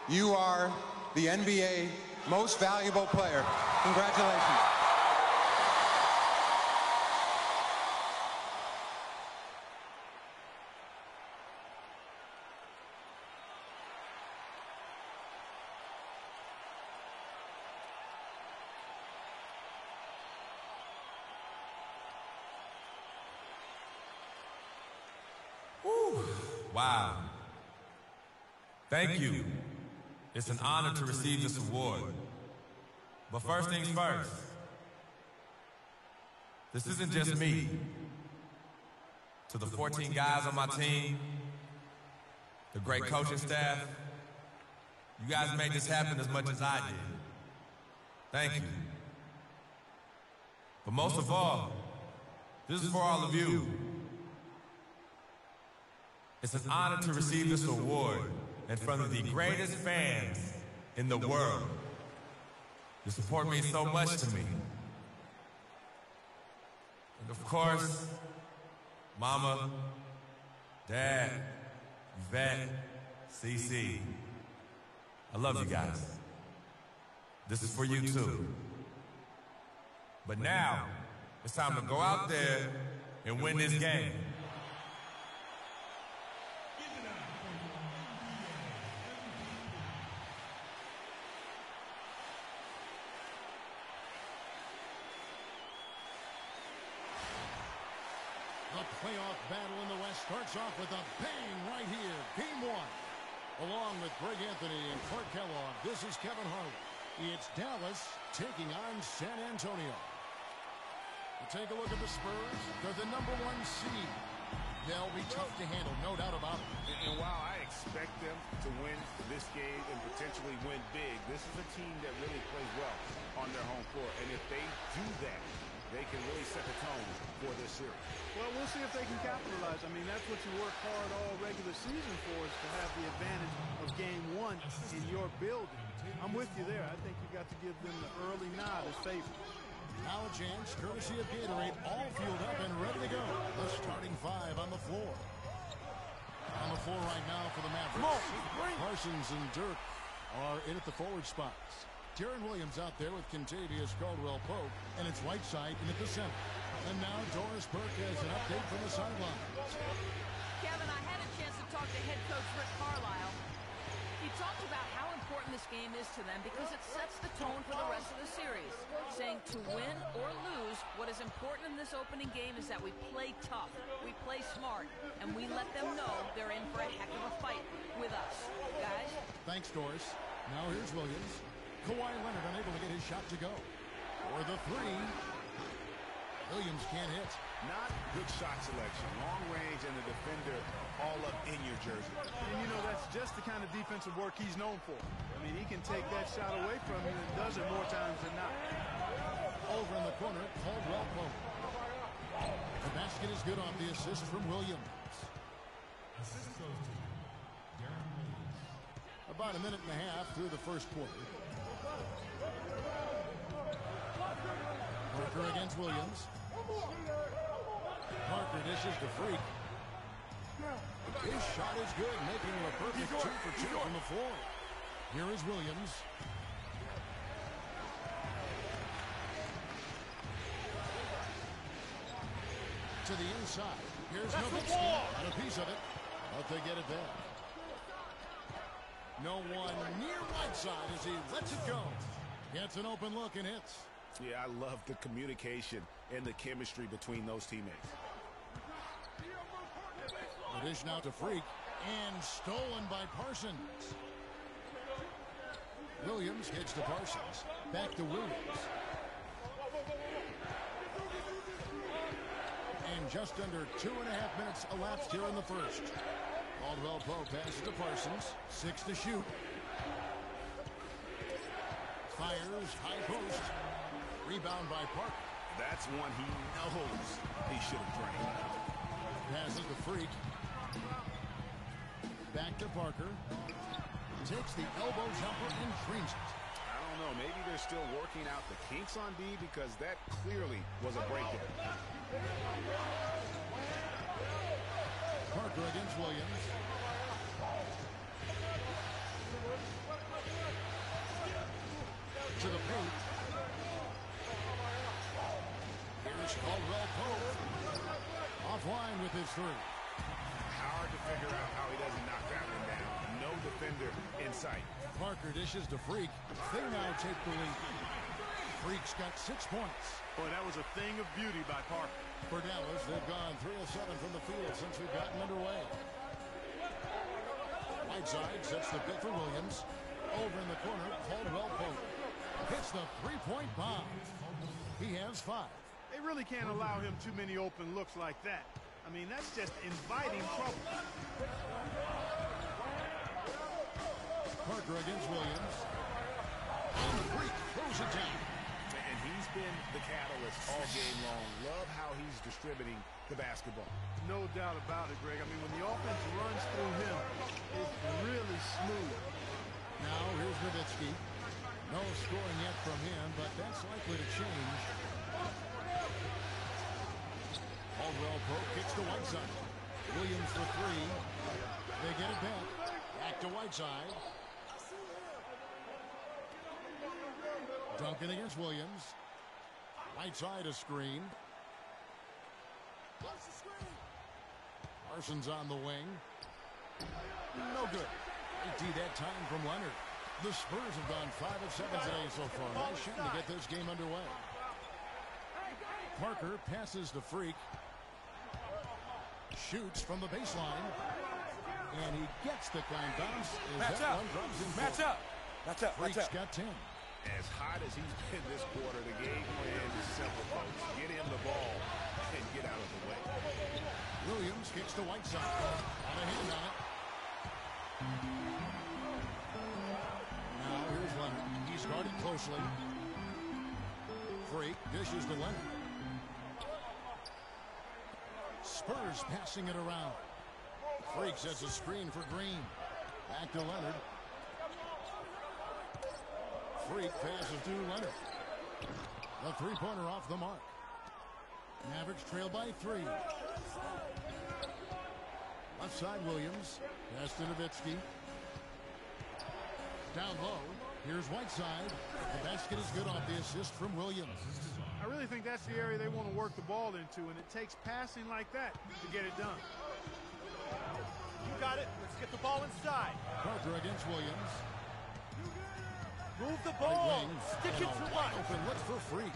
You are the NBA most valuable player. Congratulations. Wow. Thank you. It's an honor to receive this award. But first things first, this isn't just me. To the 14 guys on my team, the great coaching staff, you guys made this happen as much as I did. Thank you. But most of all, this is for all of you. It's an honor to receive this award in front of the greatest fans in the world. Your support means so much to me. And of course, Mama, Dad, Yvette, CC. I love you guys. This is for you too. But now, it's time to go out there and win this game. The playoff battle in the West starts off with a bang right here. Game one. Along with Greg Anthony and Clark Kellogg, this is Kevin Harlan. It's Dallas taking on San Antonio. We'll take a look at the Spurs. They're the #1 seed. They'll be tough to handle, no doubt about it. And while I expect them to win this game and potentially win big, this is a team that really plays well on their home floor. And if they do that, they can really set the tone for this series. Well, we'll see if they can capitalize. I mean, that's what you work hard all regular season for, is to have the advantage of game one in your building. I'm with you there. I think you got to give them the early nod as favorites. Now a chance, courtesy of Gatorade, all fueled up and ready to go. The starting five on the floor. On the floor right now for the Mavericks. Parsons and Dirk are in at the forward spots. Deron Williams out there with Kentavious Caldwell-Pope, and it's Whiteside in at the center. And now Doris Burke has an update from the sidelines. Kevin, I had a chance to talk to head coach Rick Carlisle. He talked about how important this game is to them because it sets the tone for the rest of the series, saying to win or lose, what is important in this opening game is that we play tough, we play smart, and we let them know they're in for a heck of a fight with us. Guys? Thanks, Doris. Now here's Williams. Kawhi Leonard unable to get his shot to go. For the three. Williams can't hit. Not good shot selection. Long range and the defender all up in your jersey. And, you know, that's just the kind of defensive work he's known for. I mean, he can take that shot away from you and does it more times than not. Over in the corner, Caldwell-Pope. The basket is good off the assist from Williams. Assist goes to Deron Williams. About a minute and a half through the first quarter. Parker against Williams. Parker dishes to Freak. His shot is good, making him a perfect 2 for 2 from the floor. Here is Williams. To the inside. Here's Nowitzki. And a piece of it. But they get it back. No one near Whiteside as he lets it go. Gets an open look and hits. Yeah, I love the communication and the chemistry between those teammates. The dish now to Freak. And stolen by Parsons. Williams gets to Parsons. Back to Williams. And just under 2.5 minutes elapsed here in the first. Caldwell-Pope passes to Parsons. 6 to shoot. Fires high post. Rebound by Parker. That's one he knows he should have drained. Passes to Freak. Back to Parker. Takes the elbow jumper and drains it. I don't know. Maybe they're still working out the kinks on B because that clearly was a breakdown. Parker against Williams. offline with his three. Hard to figure out how he doesn't knock that one down. No defender in sight. Parker dishes to Freak. They now take the lead. Freak's got 6 points. Boy, that was a thing of beauty by Parker. For Dallas, they've gone 3 of 7 from the field since we've gotten underway. Whiteside sets the pick for Williams. Over in the corner, Caldwell Pope hits the three-point bomb. He has 5. They really can't allow him too many open looks like that. I mean, that's just inviting trouble. Parker against Williams. And Freak throws it down. And he's been the catalyst all game long. Love how he's distributing the basketball. No doubt about it, Greg. I mean, when the offense runs through him, it's really smooth. Now here's Nowitzki. No scoring yet from him, but that's likely to change. Caldwell Pope kicks to Whiteside. Williams for 3. They get it back. Back to Whiteside. Duncan against Williams. Whiteside a screen. Parsons on the wing. No good. 18 that time from Leonard. The Spurs have gone 5 of 7 today so far. Nice shot to get this game underway. Parker passes to Freak. Shoots from the baseline. And he gets the climb bounce. Match up. Match up. Match up. Freak's got 10. As hot as he's been this quarter, the game plan is simple, folks. Get him the ball and get out of the way. Williams kicks to Whiteside. Got a hand on it. Now here's Leonard. He's guarded closely. Freak dishes to Leonard. Spurs passing it around. Freak sets a screen for Green. Back to Leonard. Freak passes to Leonard. The three-pointer off the mark. Mavericks trail by 3. Left side Williams. Pass to Nowitzki. Down low. Here's Whiteside. The basket is good off the assist from Williams. I really think that's the area they want to work the ball into, and it takes passing like that to get it done. You got it. Let's get the ball inside. Parker against Williams. Move the ball. Stick it to wide right. open look for Freak.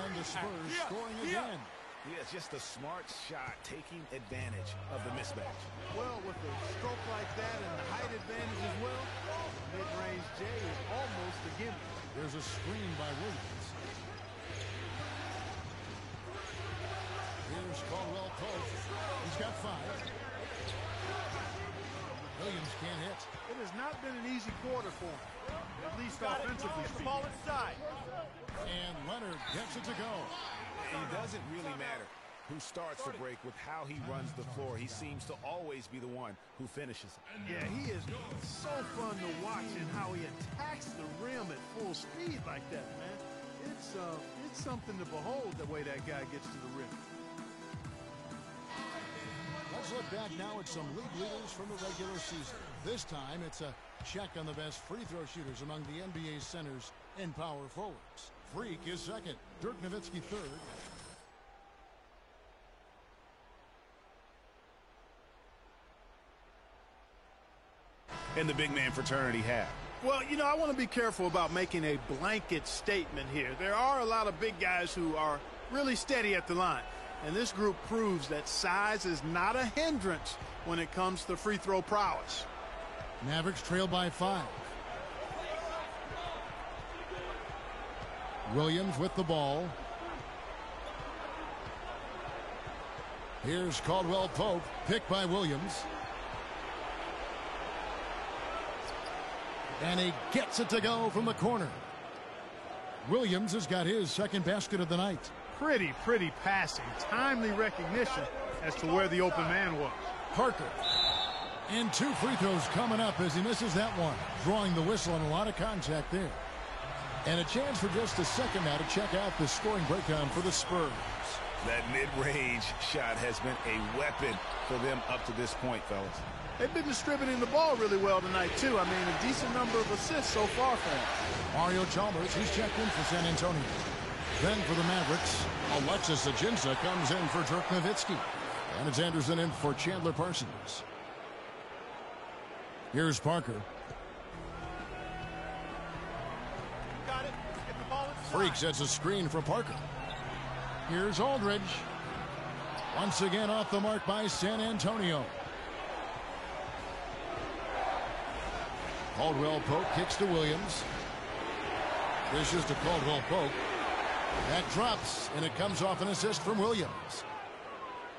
And the Spurs scoring again. Yeah, it's just a smart shot, taking advantage of the mismatch. Well, with a stroke like that and the height advantage as well, mid-range J is almost a gimme. There's a screen by Williams. Here's Caldwell Pope. He's got 5. Williams can't hit. It has not been an easy quarter for him, at least offensively Get the speaking. ball inside. And Leonard gets it to go. It doesn't really matter who starts the break with how he runs the floor. He seems to always be the one who finishes it. Yeah, he is so fun to watch in how he attacks the rim at full speed like that, man. It's something to behold the way that guy gets to the rim. Let's look back now at some league leaders from the regular season. This time, it's a check on the best free throw shooters among the NBA centers and power forwards. Freak is second. Dirk Nowitzki third. And the big man fraternity have. Well, you know, I want to be careful about making a blanket statement here. There are a lot of big guys who are really steady at the line. And this group proves that size is not a hindrance when it comes to free throw prowess. Mavericks trail by 5. Williams with the ball. Here's Caldwell Pope, picked by Williams. And he gets it to go from the corner. Williams has got his second basket of the night. Pretty passing. Timely recognition as to where the open man was. Parker. And 2 free throws coming up as he misses that one. Drawing the whistle and a lot of contact there. And a chance for just a second now to check out the scoring breakdown for the Spurs. That mid-range shot has been a weapon for them up to this point, fellas. They've been distributing the ball really well tonight, too. I mean, a decent number of assists so far for them. Mario Chalmers, he's checked in for San Antonio. Then for the Mavericks, Alexis Ajinça comes in for Dirk Nowitzki. And it's Anderson in for Chandler Parsons. Here's Parker. Got it. Let's get the ball inside. Freak sets a screen for Parker. Here's Aldridge. Once again off the mark by San Antonio. Caldwell Pope kicks to Williams. Dishes to Caldwell Pope. That drops, and it comes off an assist from Williams.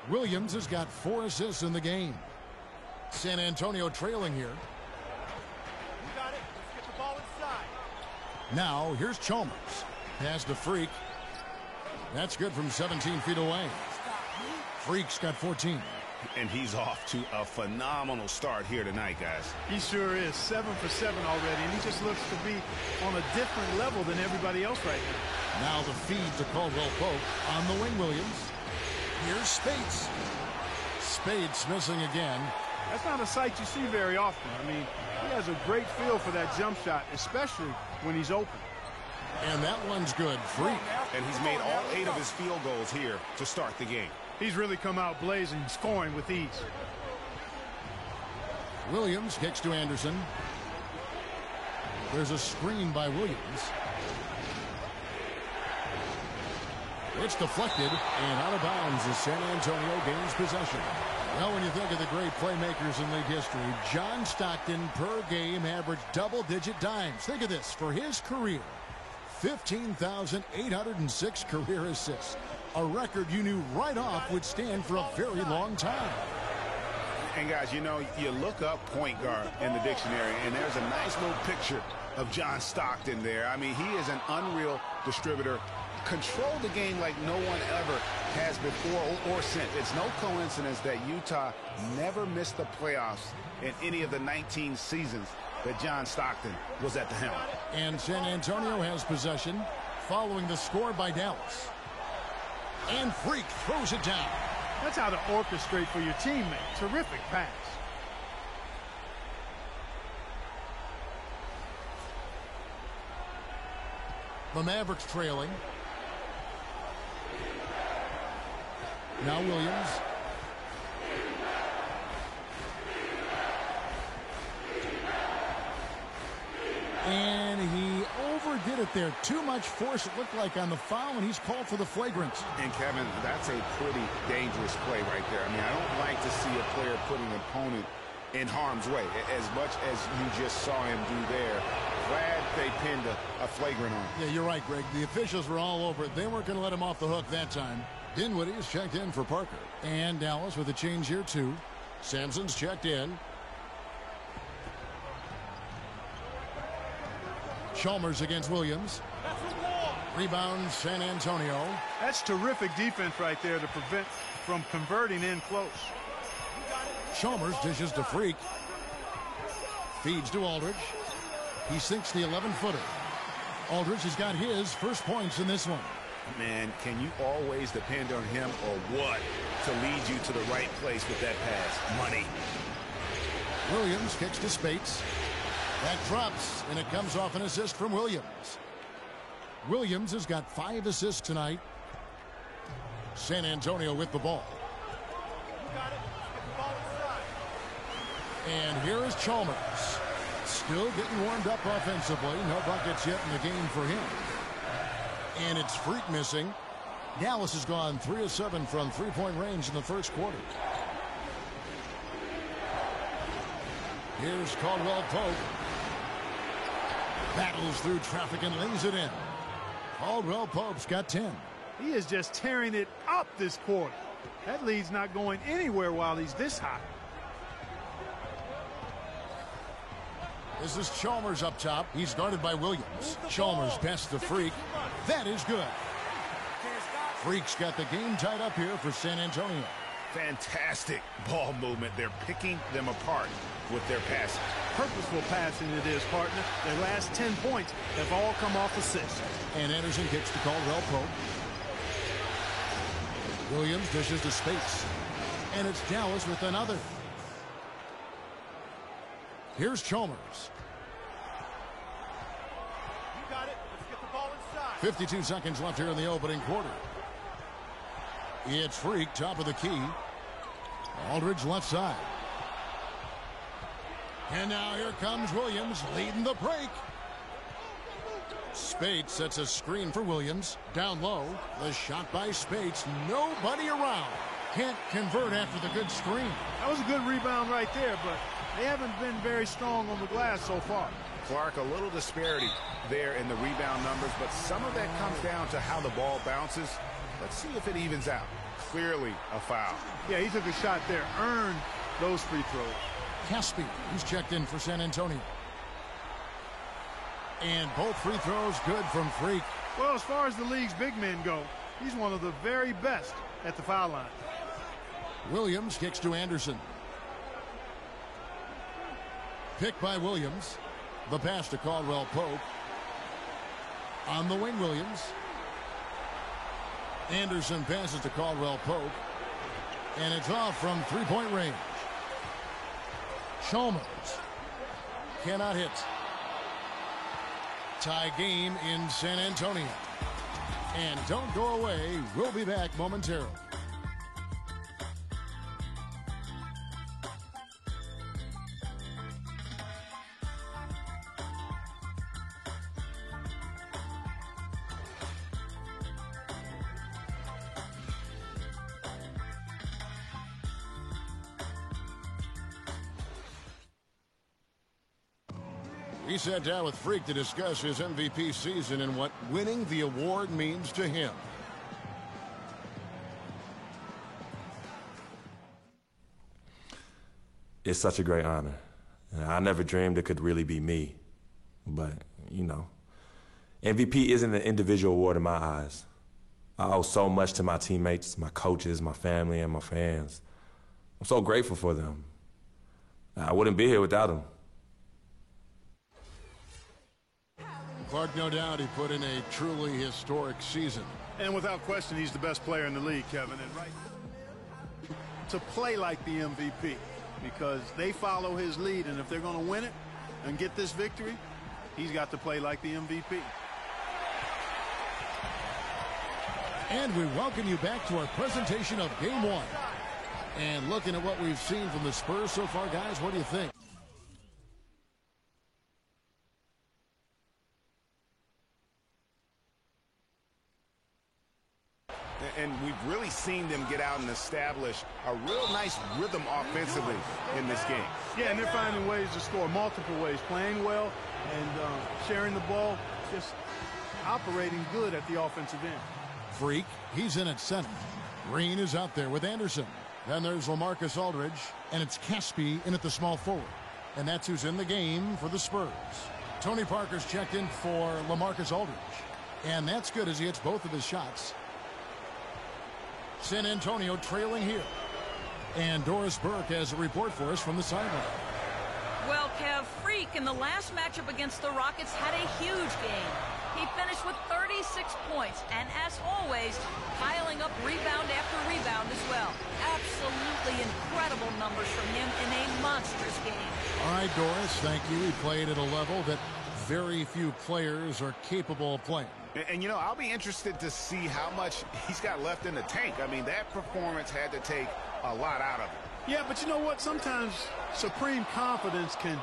Williams has got 4 assists in the game. San Antonio trailing here. You got it. Let's get the ball inside. Now, here's Chalmers. Pass to Freak. That's good from 17 feet away. Freak's got 14. And he's off to a phenomenal start here tonight, guys. He sure is. 7 for 7 already, and he just looks to be on a different level than everybody else right now. Now the feed to Caldwell Pope on the wing, Williams. Here's Speights. Speights missing again. That's not a sight you see very often. I mean, he has a great feel for that jump shot, especially when he's open. And that one's good. Freak. And he's made all 8 of his field goals here to start the game. He's really come out blazing, scoring with ease. Williams kicks to Anderson. There's a screen by Williams. It's deflected and out of bounds as San Antonio gains possession. Well, when you think of the great playmakers in league history, John Stockton per game averaged double-digit dimes. Think of this. For his career, 15,806 career assists. A record you knew right off would stand for a very long time. And guys, you know, you look up point guard in the dictionary, and there's a nice little picture of John Stockton there. I mean, he is an unreal distributor. Control the game like no one ever has before or since. It's no coincidence that Utah never missed the playoffs in any of the 19 seasons that John Stockton was at the helm. And San Antonio has possession following the score by Dallas. And Freak throws it down. That's how to orchestrate for your teammate. Terrific pass. The Mavericks trailing. Now Williams. And he overdid it there. Too much force, it looked like, on the foul, and he's called for the flagrant. And, Kevin, that's a pretty dangerous play right there. I mean, I don't like to see a player put an opponent in harm's way, as much as you just saw him do there. Glad they pinned a flagrant on. Yeah, you're right, Greg. The officials were all over it. They weren't going to let him off the hook that time. Dinwiddie is checked in for Parker. And Dallas with a change here, too. Sampson's checked in. Chalmers against Williams. Rebound, San Antonio. That's terrific defense right there to prevent from converting in close. Chalmers dishes to Freak. Feeds to Aldridge. He sinks the 11-footer. Aldridge has got his first points in this one. Man, can you always depend on him or what to lead you to the right place with that pass? Money. Williams kicks to Speights. That drops, and it comes off an assist from Williams. Williams has got 5 assists tonight. San Antonio with the ball. And here is Chalmers. Still getting warmed up offensively. No buckets yet in the game for him. And it's Freak missing. Dallas has gone 3 of 7 from three-point range in the first quarter. Here's Caldwell Pope. Battles through traffic and lays it in. Caldwell Pope's got 10. He is just tearing it up this quarter. That lead's not going anywhere while he's this hot. This is Chalmers up top. He's guarded by Williams. Chalmers passes the Freak. That is good. Freak's got the game tied up here for San Antonio. Fantastic ball movement. They're picking them apart with their passing. Purposeful passing it is, partner. Their last 10 points have all come off assists. And Anderson kicks to Caldwell Pope. Williams dishes to Speights. And it's Dallas with another. Here's Chalmers. You got it. Let's get the ball inside. 52 seconds left here in the opening quarter. It's Freak, top of the key. Aldridge left side. And now here comes Williams leading the break. Speights sets a screen for Williams. Down low. The shot by Speights. Nobody around. Can't convert after the good screen. That was a good rebound right there, but they haven't been very strong on the glass so far. Clark, a little disparity there in the rebound numbers, but some of that comes down to how the ball bounces. Let's see if it evens out. Clearly a foul. Yeah, he took a shot there, earned those free throws. Caspi, who's checked in for San Antonio. And both free throws good from Freak. Well, as far as the league's big men go, he's one of the very best at the foul line. Williams kicks to Anderson. Picked by Williams. The pass to Caldwell Pope. On the wing, Williams. Anderson passes to Caldwell Pope. And it's off from three-point range. Chalmers cannot hit. Tie game in San Antonio. And don't go away. We'll be back momentarily. We sat down with Freak to discuss his MVP season and what winning the award means to him. It's such a great honor. I never dreamed it could really be me. But, you know, MVP isn't an individual award in my eyes. I owe so much to my teammates, my coaches, my family, and my fans. I'm so grateful for them. I wouldn't be here without them. Clark, no doubt he put in a truly historic season. And without question, he's the best player in the league, Kevin. And right to play like the MVP, because they follow his lead, and if they're going to win it and get this victory, he's got to play like the MVP. And we welcome you back to our presentation of Game 1. And looking at what we've seen from the Spurs so far, guys, what do you think? And we've really seen them get out and establish a real nice rhythm offensively in this game. Yeah, and they're finding ways to score multiple ways, playing well and sharing the ball, just operating good at the offensive end. Freak, he's in at center. Green is out there with Anderson. Then there's LaMarcus Aldridge, and it's Caspi in at the small forward. And that's who's in the game for the Spurs. Tony Parker's checked in for LaMarcus Aldridge. And that's good as he hits both of his shots. San Antonio trailing here. And Doris Burke has a report for us from the sideline. Well, Kev, Freak in the last matchup against the Rockets had a huge game. He finished with 36 points, and as always, piling up rebound after rebound as well. Absolutely incredible numbers from him in a monstrous game. All right, Doris, thank you. He played at a level that very few players are capable of playing. And, you know, I'll be interested to see how much he's got left in the tank. I mean, that performance had to take a lot out of him. Yeah, but you know what? Sometimes supreme confidence can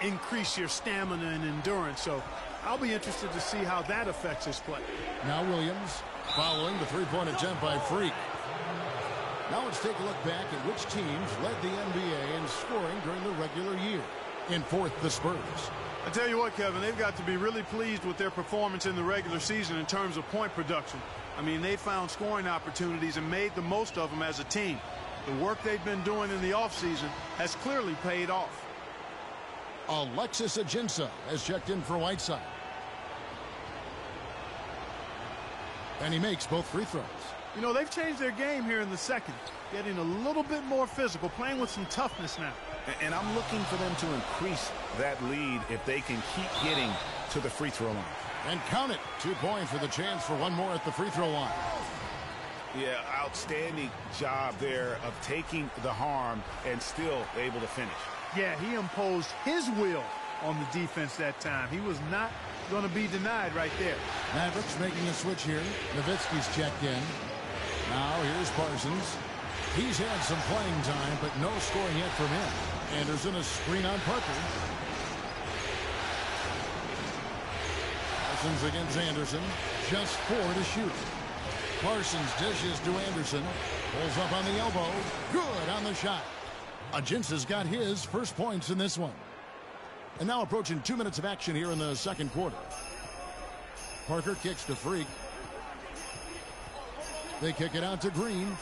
increase your stamina and endurance. So I'll be interested to see how that affects his play. Now Williams following the three-point attempt by Freak. Now let's take a look back at which teams led the NBA in scoring during the regular year. In fourth, the Spurs. I tell you what, Kevin, they've got to be really pleased with their performance in the regular season in terms of point production. I mean, they found scoring opportunities and made the most of them as a team. The work they've been doing in the offseason has clearly paid off. Alexis Ajinça has checked in for Whiteside. And he makes both free throws. You know, they've changed their game here in the second, getting a little bit more physical, playing with some toughness now. And I'm looking for them to increase that lead if they can keep getting to the free throw line. And count it. 2 points for the chance for one more at the free throw line. Yeah, outstanding job there of taking the harm and still able to finish. Yeah, he imposed his will on the defense that time. He was not going to be denied right there. Mavericks making a switch here. Nowitzki's checked in. Now here's Parsons. He's had some playing time, but no scoring yet from him. Anderson, a screen on Parker. Parsons against Anderson. Just 4 to shoot. Parsons dishes to Anderson. Pulls up on the elbow. Good on the shot. Agins has got his first points in this one. And now approaching 2 minutes of action here in the second quarter. Parker kicks to Freak. They kick it out to Green.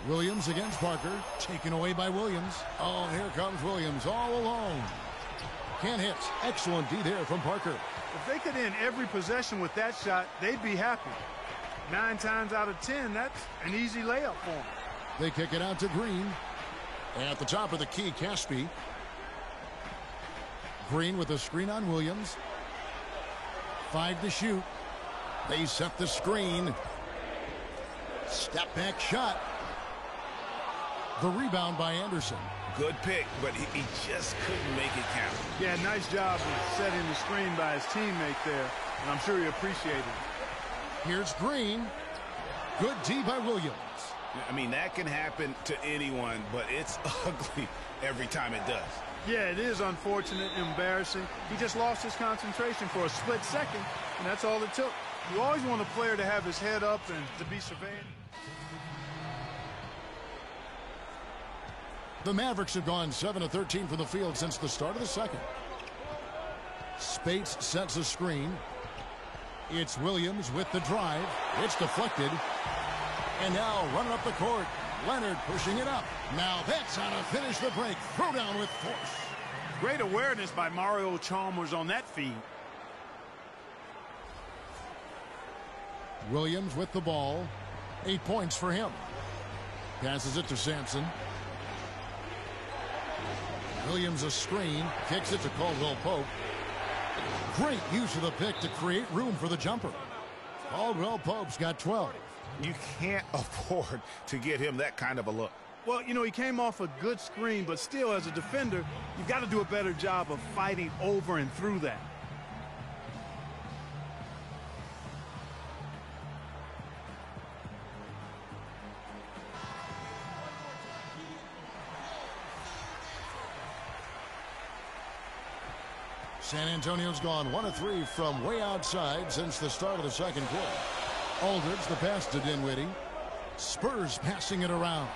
Williams against Parker. Taken away by Williams. Oh, here comes Williams all alone. Can't hit. Excellent D there from Parker. If they could end every possession with that shot, they'd be happy. 9 times out of 10, that's an easy layup for them. They kick it out to Green. At the top of the key, Caspi. Green with a screen on Williams. 5 to shoot. They set the screen. Step back shot. The rebound by Anderson. Good pick, but he just couldn't make it count. Yeah, nice job of setting the screen by his teammate there, and I'm sure he appreciated it. Here's Green. Good D by Williams. I mean, that can happen to anyone, but it's ugly every time it does. Yeah, it is unfortunate and embarrassing. He just lost his concentration for a split second, and that's all it took. You always want a player to have his head up and to be surveying. The Mavericks have gone 7 of 13 from the field since the start of the second. Spates sets a screen. It's Williams with the drive. It's deflected. And now running up the court. Leonard pushing it up. Now that's how to finish the break. Throw down with force. Great awareness by Mario Chalmers on that feed. Williams with the ball. 8 points for him. Passes it to Sampson. Williams a screen. Kicks it to Caldwell Pope. Great use of the pick to create room for the jumper. Caldwell Pope's got 12. You can't afford to get him that kind of a look. Well, you know, he came off a good screen, but still, as a defender, you've got to do a better job of fighting over and through that. San Antonio's gone 1 of 3 from way outside since the start of the second quarter. Aldridge the pass to Dinwiddie. Spurs passing it around.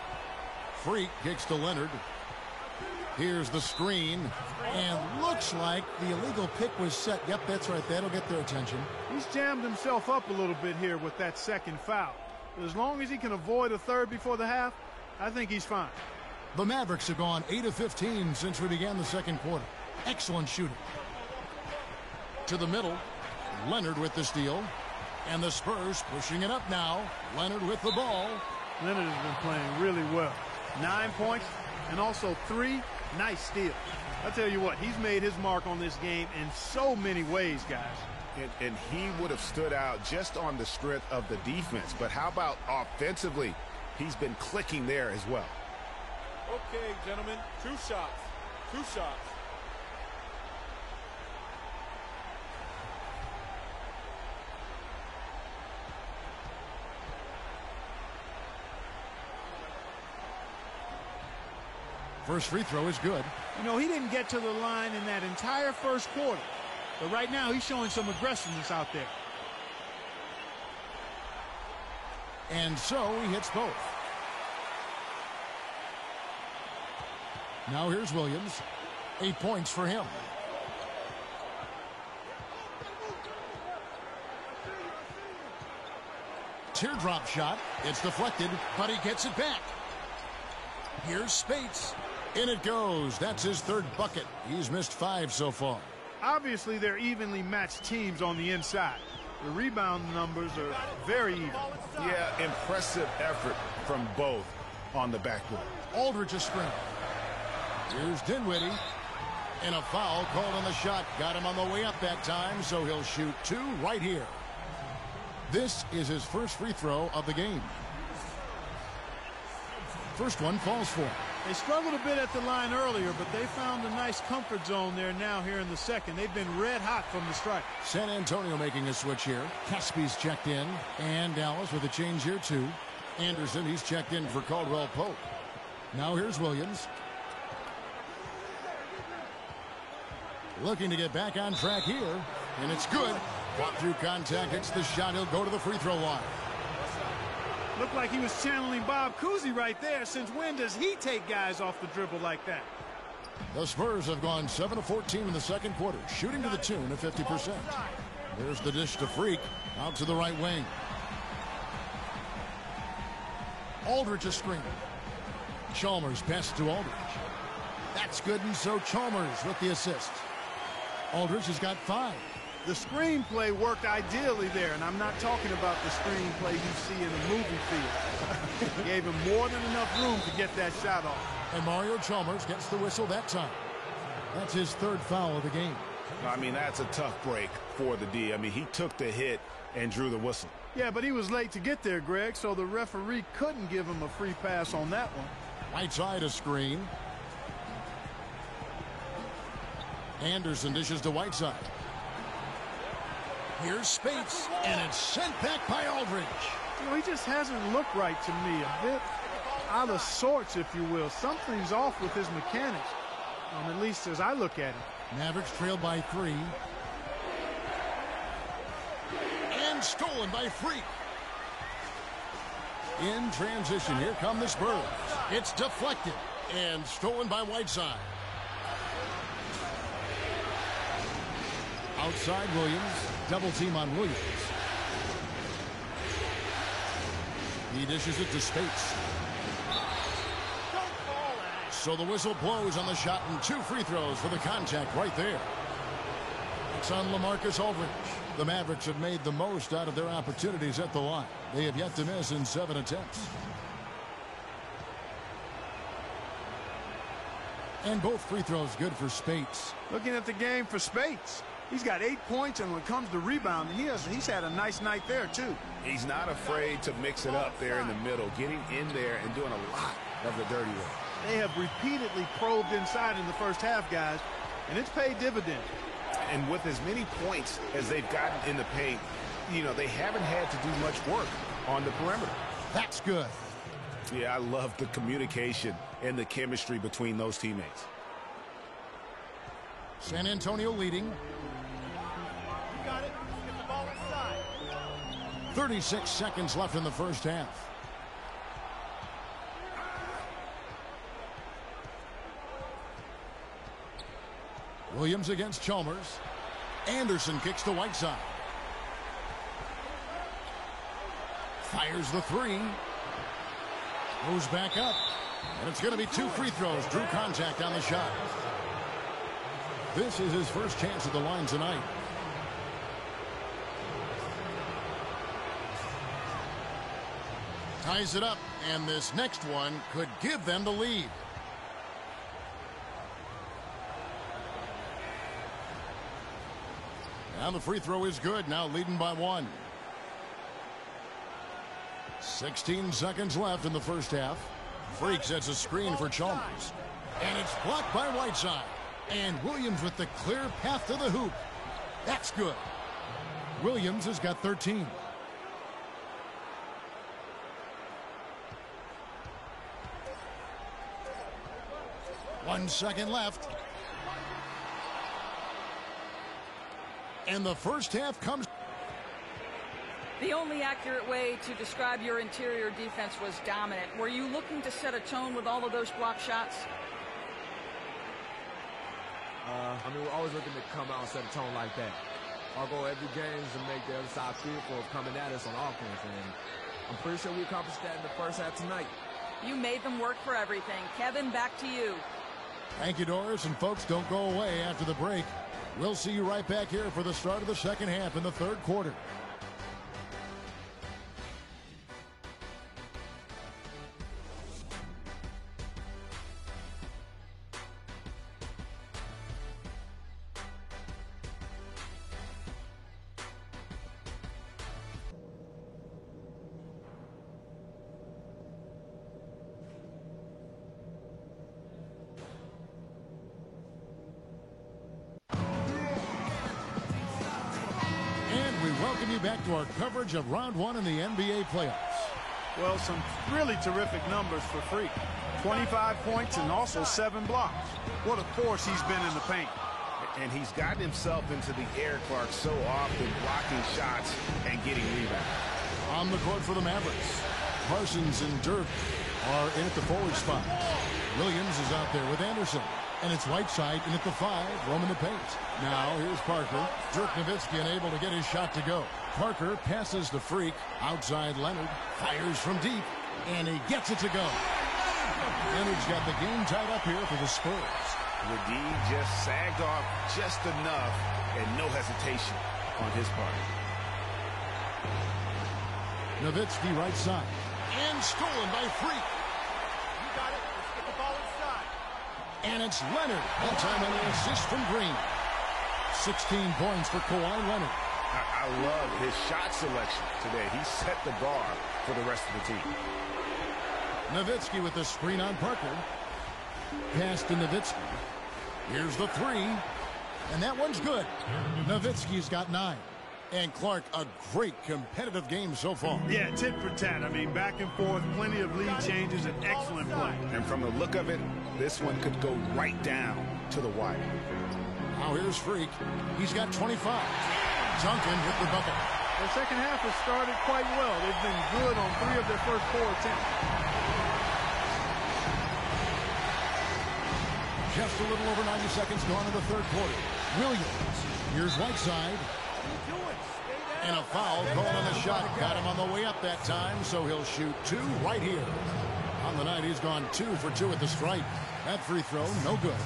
Freak kicks to Leonard. Here's the screen. And looks like the illegal pick was set. Yep, that's right. That'll get their attention. He's jammed himself up a little bit here with that second foul. But as long as he can avoid a third before the half, I think he's fine. The Mavericks have gone 8 of 15 since we began the second quarter. Excellent shooting. To the middle. Leonard with the steal. And the Spurs pushing it up now. Leonard with the ball. Leonard has been playing really well. 9 points and also 3 nice steals. I tell you what, he's made his mark on this game in so many ways, guys. And he would have stood out just on the strength of the defense. But how about offensively? He's been clicking there as well. Okay, gentlemen, 2 shots. 2 shots. First free throw is good. You know, he didn't get to the line in that entire first quarter. But right now, he's showing some aggressiveness out there. And so he hits both. Now here's Williams. 8 points for him. Teardrop shot. It's deflected, but he gets it back. Here's Spates. In it goes. That's his 3rd bucket. He's missed 5 so far. Obviously, they're evenly matched teams on the inside. The rebound numbers are very even. Yeah, impressive effort from both on the backboard. Aldridge a screen. Here's Dinwiddie. And a foul called on the shot. Got him on the way up that time, so he'll shoot 2 right here. This is his first free throw of the game. First one falls for him. They struggled a bit at the line earlier, but they found a nice comfort zone there now here in the second. They've been red hot from the stripe. San Antonio making a switch here. Caspi's checked in, and Dallas with a change here too. Anderson, he's checked in for Caldwell Pope. Now here's Williams. Looking to get back on track here, and it's good. Fought through contact, hits the shot. He'll go to the free throw line. Looked like he was channeling Bob Cousy right there. Since when does he take guys off the dribble like that? The Spurs have gone 7 of 14 in the second quarter, shooting to the tune of 50%. There's the dish to Freak, out to the right wing. Aldridge a screen. Chalmers passes to Aldridge. That's good, and so Chalmers with the assist. Aldridge has got 5. The screenplay worked ideally there, and I'm not talking about the screenplay you see in a movie theater. Gave him more than enough room to get that shot off. And Mario Chalmers gets the whistle that time. That's his 3rd foul of the game. I mean, that's a tough break for the D. I mean, he took the hit and drew the whistle. Yeah, but he was late to get there, Greg, so the referee couldn't give him a free pass on that one. Right side a screen. Anderson dishes to Whiteside. Here's Spates, and it's sent back by Aldridge. You know, he just hasn't looked right to me. A bit out of sorts, if you will. Something's off with his mechanics, at least as I look at it. Mavericks trailed by 3. And stolen by Freak. In transition, here come the Spurs. It's deflected and stolen by Whiteside. Outside Williams, double team on Williams. He dishes it to Spates. So the whistle blows on the shot, and 2 free throws for the contact right there. It's on LaMarcus Aldridge. The Mavericks have made the most out of their opportunities at the line. They have yet to miss in 7 attempts. And both free throws good for Spates. Looking at the game for Spates. He's got 8 points, and when it comes to rebounding, he's had a nice night there, too. He's not afraid to mix it up there in the middle, getting in there and doing a lot of the dirty work. They have repeatedly probed inside in the first half, guys, and it's paid dividends. And with as many points as they've gotten in the paint, you know, they haven't had to do much work on the perimeter. That's good. Yeah, I love the communication and the chemistry between those teammates. San Antonio leading. You got it. Get the ball inside. 36 seconds left in the first half. Williams against Chalmers. Anderson kicks to Whiteside. Fires the 3. Goes back up. And it's going to be 2 free throws. Drew contact on the shot. This is his first chance at the line tonight. Ties it up, and this next one could give them the lead. Now the free throw is good, now leading by 1. 16 seconds left in the first half. Freak sets a screen for Chalmers. And it's blocked by Whiteside. And Williams with the clear path to the hoop. That's good. Williams has got 13. One second left. And the first half comes. The only accurate way to describe your interior defense was dominant. Were you looking to set a tone with all of those block shots? I mean, we're always looking to come out and set a tone like that. Our goal every game is to make the other side fearful of coming at us on offense, and I'm pretty sure we accomplished that in the first half tonight. You made them work for everything. Kevin, back to you. Thank you, Doris, and folks, don't go away after the break. We'll see you right back here for the start of the second half in the third quarter. you back to our coverage of round one in the NBA playoffs. Well, some really terrific numbers for Freak. 25 points and also 7 blocks. What a force he's been in the paint. And he's gotten himself into the air, Clark, so often, blocking shots and getting rebounds. On the court for the Mavericks, Parsons and Dirk are in at the forward spot. Williams is out there with Anderson. And it's Whiteside in at the 5, roaming the paint. Now here's Parker. Dirk Nowitzki unable to get his shot to go. Parker passes the Freak. Outside Leonard. Fires from deep. And he gets it to go. Leonard's got the game tied up here for the Spurs. Ledee just sagged off just enough and no hesitation on his part. Nowitzki right side. And stolen by Freak. You got it. Let's get the ball inside. And it's Leonard. That time on the assist from Green. 16 points for Kawhi Leonard. I love his shot selection today. He set the bar for the rest of the team. Nowitzki with the screen on Parker. Pass to Nowitzki. Here's the 3. And that one's good. Nowitzki's got 9. And Clark, a great competitive game so far. Yeah, tit for tat. I mean, back and forth, plenty of lead changes, and excellent play. And from the look of it, this one could go right down to the wire. Now here's Freak. He's got 25. Duncan with the bucket. The second half has started quite well. They've been good on 3 of their first 4 attempts. Just a little over 90 seconds gone in the third quarter. Williams. Here's Whiteside. And a foul called on the shot. Got him on the way up that time, so he'll shoot 2 right here. On the night, he's gone 2 for 2 at the stripe. That free throw, no good.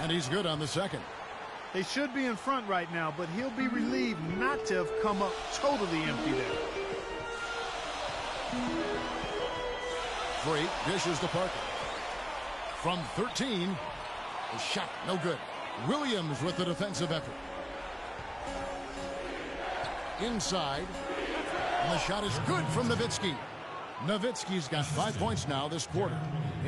And he's good on the second. They should be in front right now, but he'll be relieved not to have come up totally empty there. Freak dishes to Parker. From 13, the shot, no good. Williams with the defensive effort. Inside. And the shot is good from Nowitzki. Nowitzki's got 5 points now this quarter.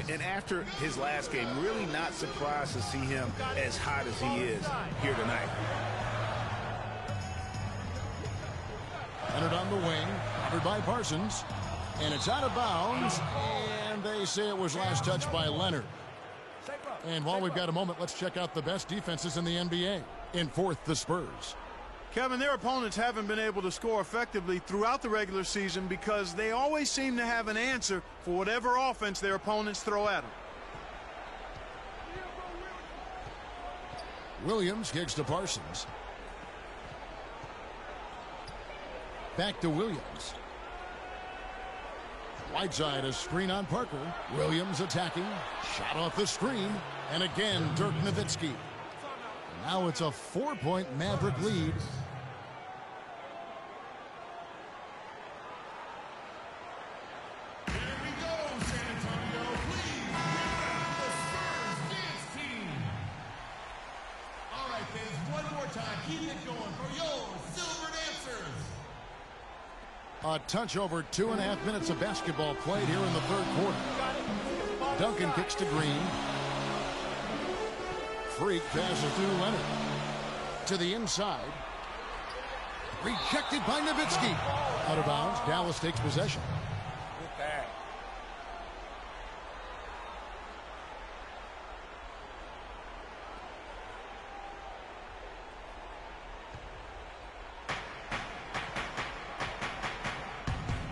And after his last game, really not surprised to see him as hot as he is here tonight. Leonard on the wing, covered by Parsons. And it's out of bounds. And they say it was last touched by Leonard. And while we've got a moment, let's check out the best defenses in the NBA. In fourth, the Spurs. Kevin, their opponents haven't been able to score effectively throughout the regular season because they always seem to have an answer for whatever offense their opponents throw at them. Williams kicks to Parsons. Back to Williams. Whiteside, a screen on Parker. Williams attacking. Shot off the screen. And again, Dirk Nowitzki. Now it's a 4-point Maverick lead. Here we go, San Antonio. Please welcome the Spurs dance team. All right, fans, one more time. Keep it going for your Silver Dancers. A touch over 2.5 minutes of basketball played here in the third quarter. Duncan kicks to Green. Freak passes to Leonard. To the inside. Rejected by Nowitzki. Out of bounds. Dallas takes possession. With that.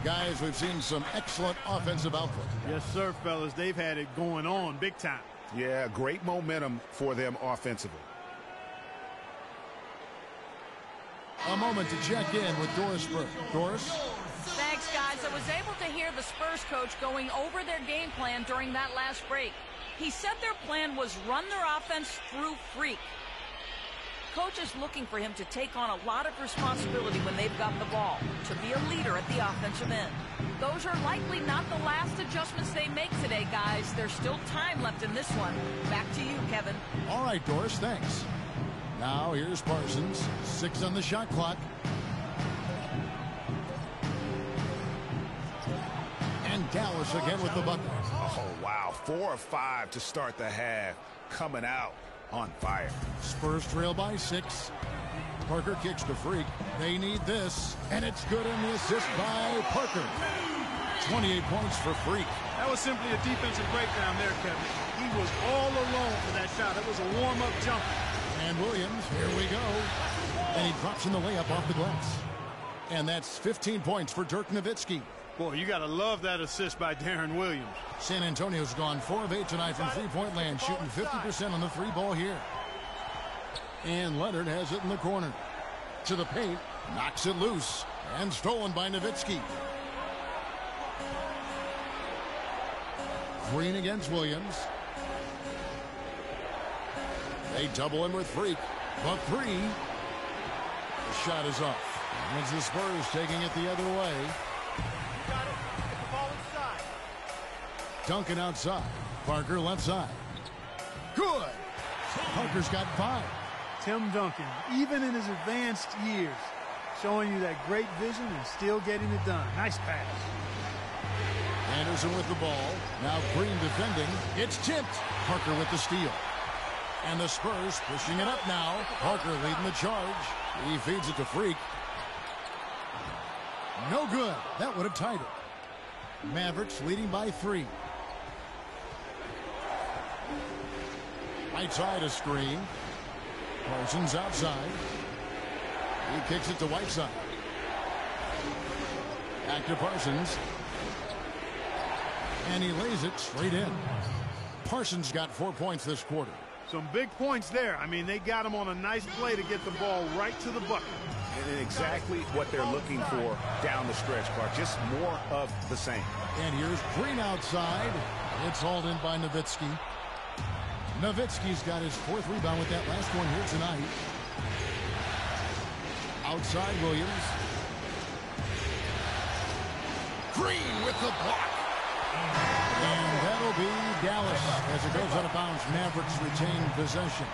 Guys, we've seen some excellent offensive output. Yes, sir, fellas. They've had it going on big time. Yeah, great momentum for them offensively. A moment to check in with Doris Burke. Doris? Thanks, guys. I was able to hear the Spurs coach going over their game plan during that last break. He said their plan was run their offense through Freak. Coach is looking for him to take on a lot of responsibility when they've got the ball, to be a leader at the offensive end. Those are likely not the last adjustments they make today, guys. There's still time left in this one. Back to you, Kevin. All right, Doris, thanks. Now here's Parsons. 6 on the shot clock. And Dallas again with the bucket. Oh, wow. 4 of 5 to start the half. Coming out on fire. Spurs trail by 6. Parker kicks to Freak. They need this, and it's good, and the assist by Parker. 28 points for Freak. That was simply a defensive breakdown there, Kevin. He was all alone for that shot. It was a warm-up jumper. And Williams, here we go. And he drops in the layup off the glass. And that's 15 points for Dirk Nowitzki. Boy, you got to love that assist by Darren Williams. San Antonio's gone 4 of 8 tonight from three-point land, shooting 50% on the 3 ball here. And Leonard has it in the corner. To the paint, knocks it loose, and stolen by Nowitzki. Green against Williams. They double him with Freak. But 3. The shot is off. It's the Spurs taking it the other way. Got it. Get the ball inside. Duncan outside. Parker left side. Good. Parker's got 5. Tim Duncan, even in his advanced years, showing you that great vision and still getting it done. Nice pass. Anderson with the ball. Now Green defending. It's tipped. Parker with the steal. And the Spurs pushing it up now. Parker leading the charge. He feeds it to Freak. No good. That would have tied it. Mavericks leading by 3. Right side a screen. Parsons outside. He kicks it to Whiteside. Back to Parsons. And he lays it straight in. Parsons got 4 points this quarter. Some big points there. I mean, they got him on a nice play to get the ball right to the bucket. And exactly what they're looking for down the stretch, Clark. Just more of the same. And here's Green outside. It's hauled in by Nowitzki. Nowitzki's got his 4th rebound with that last one here tonight. Outside Williams. Green with the block. And that'll be Dallas as it goes out of bounds. Mavericks retain possession.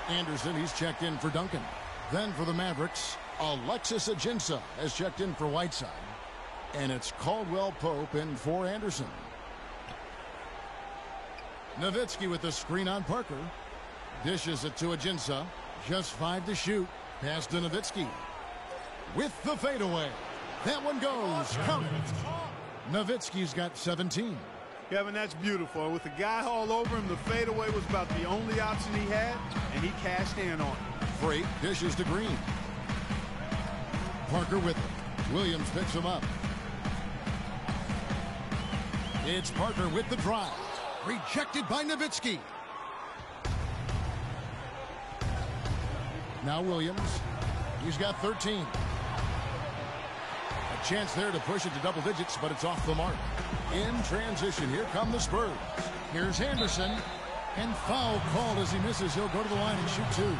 Anderson, he's checked in for Duncan. Then for the Mavericks, Alexis Ajinça has checked in for Whiteside. And it's Caldwell Pope in for Anderson. Nowitzki with the screen on Parker. Dishes it to Ajinça. Just 5 to shoot. Pass to Nowitzki. With the fadeaway. That one goes. Count it. Nowitzki's got 17. Kevin, that's beautiful. With the guy all over him, the fadeaway was about the only option he had, and he cashed in on it. Freak dishes to Green. Parker with it. Williams picks him up. It's Parker with the drive. Rejected by Nowitzki. Now Williams. He's got 13. A chance there to push it to double digits, but it's off the mark. In transition, here come the Spurs. Here's Anderson. And foul called as he misses. He'll go to the line and shoot 2.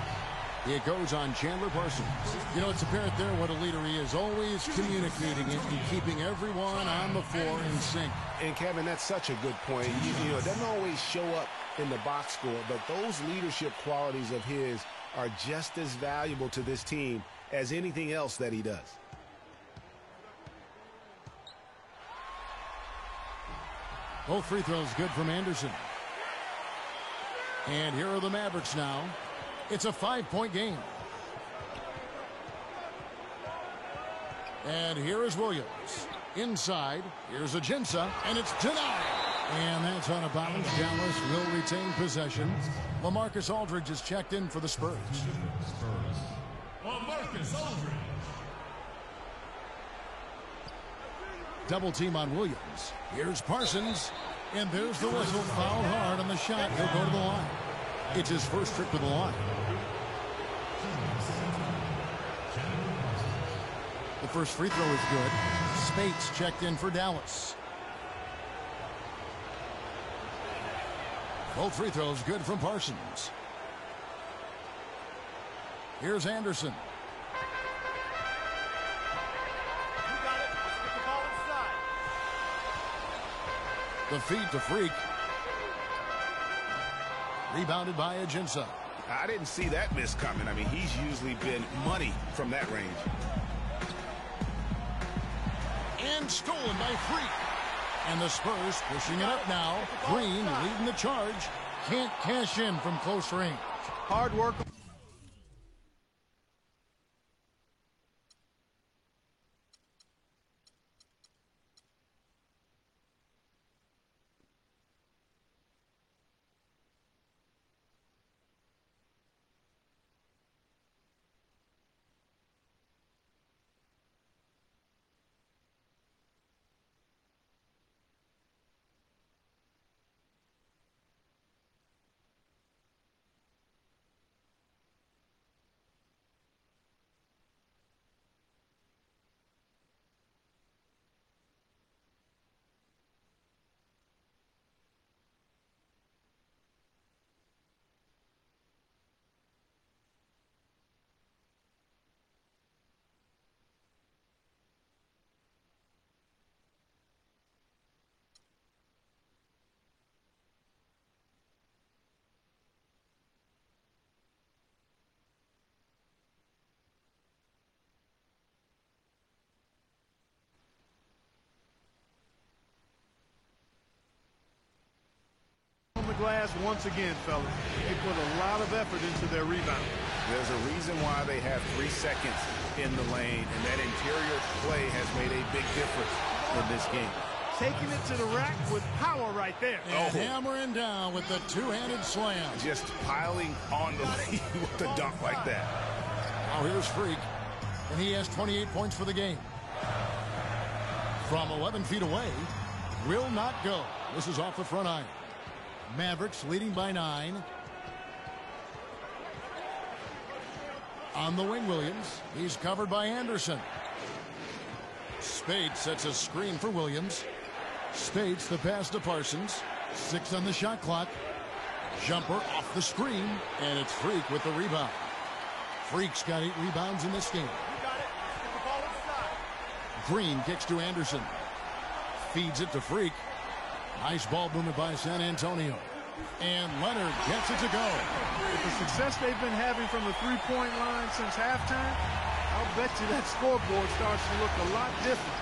It goes on Chandler Parsons. You know, it's apparent there what a leader he is. Always communicating it and keeping everyone on the floor in sync. And, Kevin, that's such a good point. You know, it doesn't always show up in the box score, but those leadership qualities of his are just as valuable to this team as anything else that he does. Both free throws good from Anderson. And here are the Mavericks now. It's a 5-point game. And here is Williams. Inside, here's Ajinça, and it's denied. And that's out of bounds. Dallas will retain possession. LaMarcus Aldridge is checked in for the Spurs. LaMarcus Aldridge. Double team on Williams. Here's Parsons. And there's the whistle. Fouled hard on the shot. He'll go to the line. It's his first trip to the line. The first free throw is good. Spates checked in for Dallas. Both free throws good from Parsons. Here's Anderson. You got it. Let's get the ball inside. The feed to Freak. Rebounded by Ajinça. I didn't see that miss coming. I mean, he's usually been money from that range. And stolen by Freak. And the Spurs pushing it up now. Green leading the charge. Can't cash in from close range. Hard work. On the glass once again, fellas. They put a lot of effort into their rebound. There's a reason why they have 3 seconds in the lane, and that interior play has made a big difference in this game. Taking it to the rack with power right there. And hammering down with the two-handed slam. Just piling on the lead with the dunk like that. Now here's Freak, and he has 28 points for the game. From 11 feet away, will not go. This is off the front iron. Mavericks leading by 9. On the wing, Williams. He's covered by Anderson. Spades sets a screen for Williams. Spades the pass to Parsons. 6 on the shot clock. Jumper off the screen, and it's Freak with the rebound. Freak's got 8 rebounds in this game. Green kicks to Anderson. Feeds it to Freak. Nice ball movement by San Antonio. And Leonard gets it to go. With the success they've been having from the three-point line since halftime, I'll bet you that scoreboard starts to look a lot different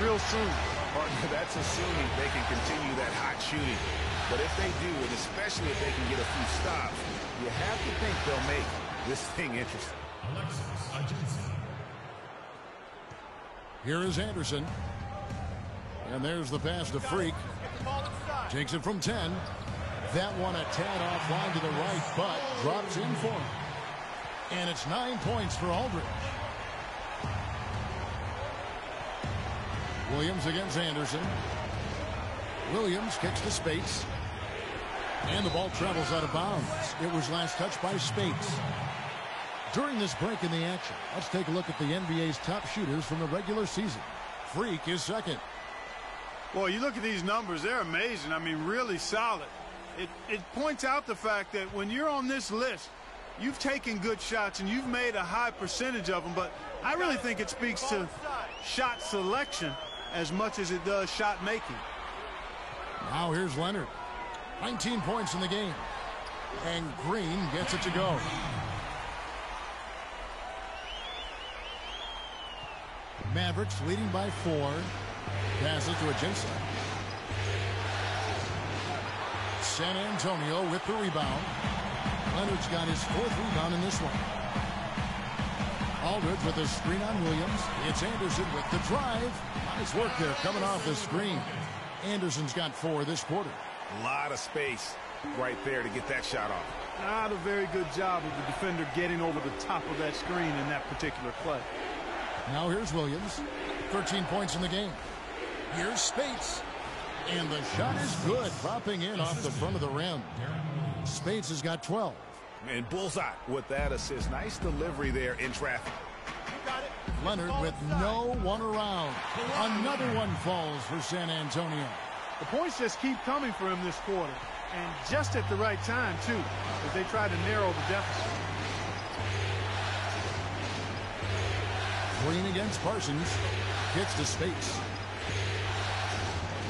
real soon. Partner, that's assuming they can continue that hot shooting. But if they do, and especially if they can get a few stops, you have to think they'll make this thing interesting. Here is Anderson. And there's the pass to Freak. Takes it from 10. That one a tad offline to the right, but drops in for him. And it's 9 points for Aldridge. Williams against Anderson. Williams kicks to Speights. And the ball travels out of bounds. It was last touched by Speights. During this break in the action, let's take a look at the NBA's top shooters from the regular season. Freak is second. Boy, you look at these numbers, they're amazing. I mean, really solid. It points out the fact that when you're on this list, you've taken good shots and you've made a high percentage of them, but I really think it speaks to shot selection as much as it does shot making. Now here's Leonard. 19 points in the game. And Green gets it to go. Mavericks leading by 4. Passes to Ajinça. San Antonio with the rebound. Leonard's got his 4th rebound in this one. Aldridge with a screen on Williams. It's Anderson with the drive. Nice work there coming off the screen. Anderson's got 4 this quarter. A lot of space right there to get that shot off. Not a very good job of the defender getting over the top of that screen in that particular play. Now here's Williams. 13 points in the game. Here's Speights. And the shot is good, dropping in off the front of the rim. Speights has got 12. And bullseye with that assist. Nice delivery there in traffic. Leonard with no one around. Another one falls for San Antonio. The points just keep coming for him this quarter. And just at the right time, too, as they try to narrow the deficit. Green against Parsons. Gets to Speights.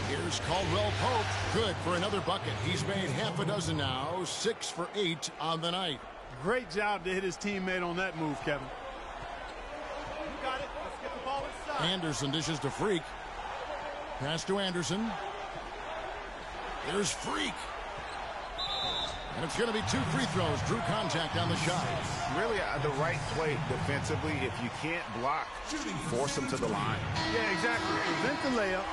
Here's Caldwell Pope. Good for another bucket. He's made half a dozen now. 6 for 8 on the night. Great job to hit his teammate on that move, Kevin. You got it. Let's get the ball inside. Anderson dishes to Freak. Pass to Anderson. There's Freak. And it's going to be 2 free throws. Drew contact on the shot. Really the right play defensively. If you can't block, force them to the line. Yeah, exactly. Prevent the layup,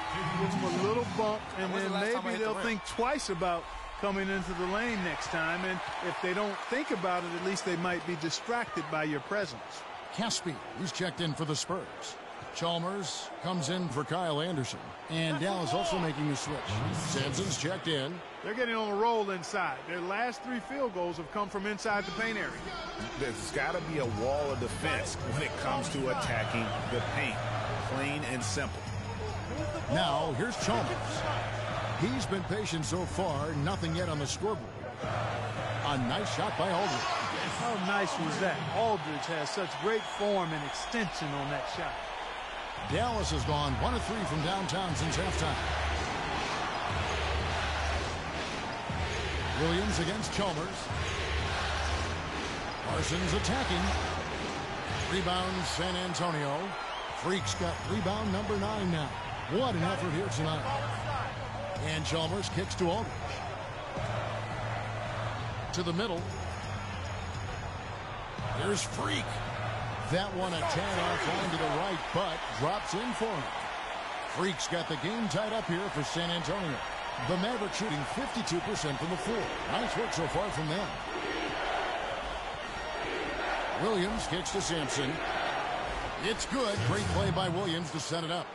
give them a little bump, and then maybe they'll think twice about coming into the lane next time. And if they don't think about it, at least they might be distracted by your presence. Caspi, he's checked in for the Spurs. Chalmers comes in for Kyle Anderson. And Dallas also making a switch. Sampson's checked in. They're getting on a roll inside. Their last 3 field goals have come from inside the paint area. There's got to be a wall of defense when it comes to attacking the paint. Plain and simple. Now, here's Chalmers. He's been patient so far. Nothing yet on the scoreboard. A nice shot by Aldridge. How nice was that? Aldridge has such great form and extension on that shot. Dallas has gone 1 of 3 from downtown since halftime. Williams against Chalmers. Parsons attacking. Rebound San Antonio. Freak's got rebound number 9 now. What an effort here tonight. And Chalmers kicks to Aldridge. To the middle. Here's Freak. That one a tad offline to the right, but drops in for him. Freak's got the game tied up here for San Antonio. The Mavericks shooting 52% from the floor. Nice work so far from them. Williams kicks to Sampson. It's good. Great play by Williams to set it up.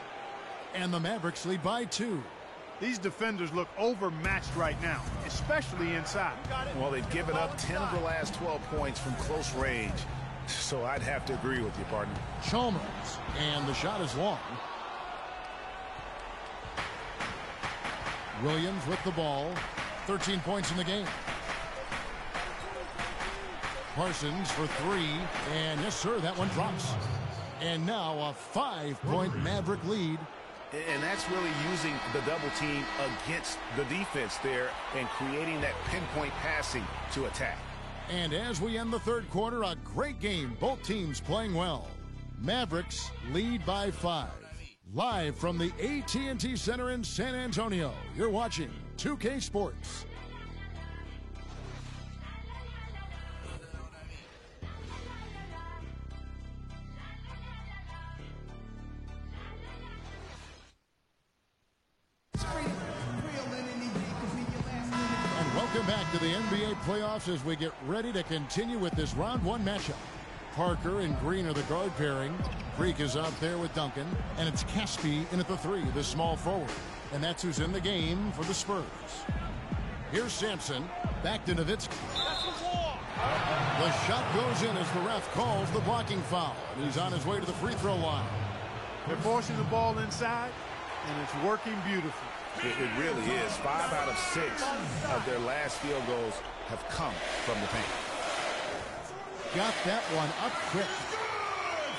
And the Mavericks lead by 2. These defenders look overmatched right now, especially inside. Well, they've given up 10 of the last 12 points from close range. So I'd have to agree with you, partner. Chalmers. And the shot is long. Williams with the ball. 13 points in the game. Parsons for 3. And yes, sir, that one drops. And now a 5-point Maverick lead. And that's really using the double team against the defense there and creating that pinpoint passing to attack. And as we end the third quarter, a great game. Both teams playing well. Mavericks lead by 5. Live from the AT&T Center in San Antonio, you're watching 2K Sports. Welcome back to the NBA playoffs as we get ready to continue with this round 1 matchup. Parker and Green are the guard pairing. Freak is out there with Duncan. And it's Caspi in at the 3, the small forward. And that's who's in the game for the Spurs. Here's Sampson. Back to Nowitzki. The shot goes in as the ref calls the blocking foul. And he's on his way to the free throw line. They're forcing the ball inside, and it's working beautifully. It really is. 5 out of 6 of their last field goals have come from the paint. Got that one up quick.